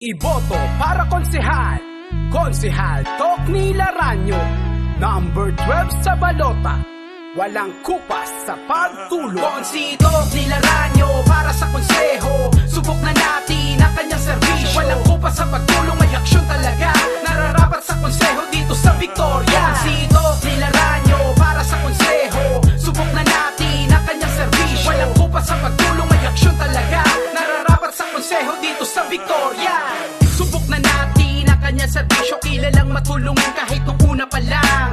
Iboto para konsehal, Konsehal Tocni Laranyo, number 12 sa balota, walang kupas sa pagtulong. Konsi Tocni Laranyo para sa konseho, subok na natin ang kanyang serbisyo. Walang kupas sa pagtulong, may aksyon talaga, nararapat sa konseho dito sa Victoria. Konsi Tocni Laranyo para sa konseho, subok na natin ang kanyang serbisyo. Walang kupas sa pagtulong, may aksyon talaga, nararapat sa konseho dito sa Victoria. Subok na natin ang kanyang serbisyo, kilalang matulungan kahit nung una pa lang.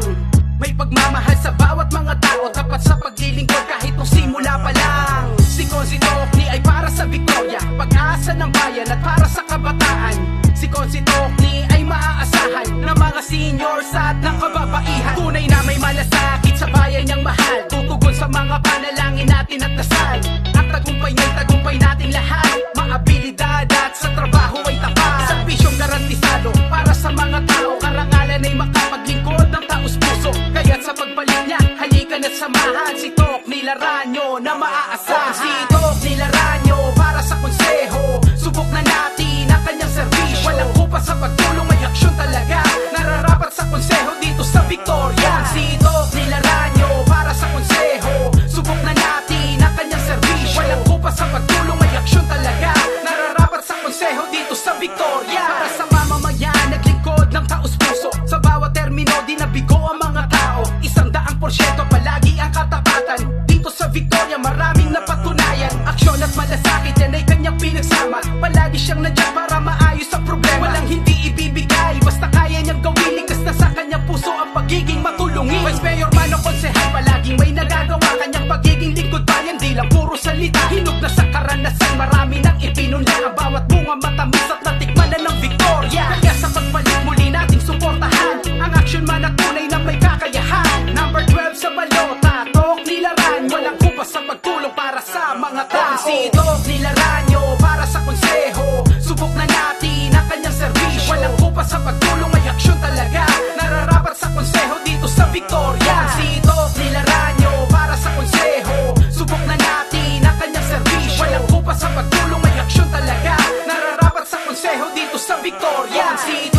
May pagmamahal sa bawat mga tao, tapat sa paglilingkod kahit nung simula pa lang. Si Konsi Tocni ay para sa Victoria, pag-asa ng bayan at para sa kabataan. Si Konsi Tocni ay maaasahan ng mga seniors at ng kababaihan. Tunay na may malasakit sa bayan niyang mahal, tutugon sa mga panalangin natin at dasal. Ang tagumpay niya'y tagumpay nating lahat, maabilidad at sa trabaho ay tapat. Serbisyong garantisado para sa mga tao, karangalan ay makapaglingkod ng taos puso. Kaya't sa pagpalit niya, halikan at samahan si Tocni Laranyo na maaasahan. Si Tocni Laranyo para sa konseho, subok na natin ang kanyang serbisyo. Walang kupas sa pagtulong, may aksyon talaga, nararapat sa konseho dito sa Victoria. Si Tocni Laranyo para sa konseho, subok na natin ang kanyang serbisyo. Walang kupas sa pagtulong, may aksyon talaga, nararapat sa konseho dito sa Victoria. Para sa mamamayan, naglingkod ng taos puso, sa bawat termino di nabigo ang mga tao. 100% palagi ang katapatan dito sa Victoria, maraming napatunayan. Aksyon at malasakit, yan ay kanyang pinagsama. Palagi siyang nandiyan para maayos ang problema. Walang hindi ibibigay, basta kaya niyang gawin. Likas na sa kanyang puso ang pagiging matulungin. Vice Mayor man o konsehal, palaging may nagagawa. Kanyang pagiging lingkod bayan, di lang puro salita. Hinog na sa karanasan, marami nang ipinunla. Ang bawat bunga matamis at natikman na ng Victoria. Kaya sa pagbalik muli nating suportahan ang aksyon man at tunay na may kakayahan. Number 12 sa balota, Tocni Laranyo, walang kupas sa pagtulong para sa mga tao. Si Tocni Laranyo para sa konseho, subok na natin ang kanyang serbisyo. Walang kupas sa pagtulong, may aksyon talaga, nararapat sa konseho dito sa Victoria. Si Tocni Laranyo para sa konseho, subok na natin ang kanyang serbisyo. Walang kupas sa pagtulong, may aksyon talaga, nararapat sa konseho dito sa Victoria. Si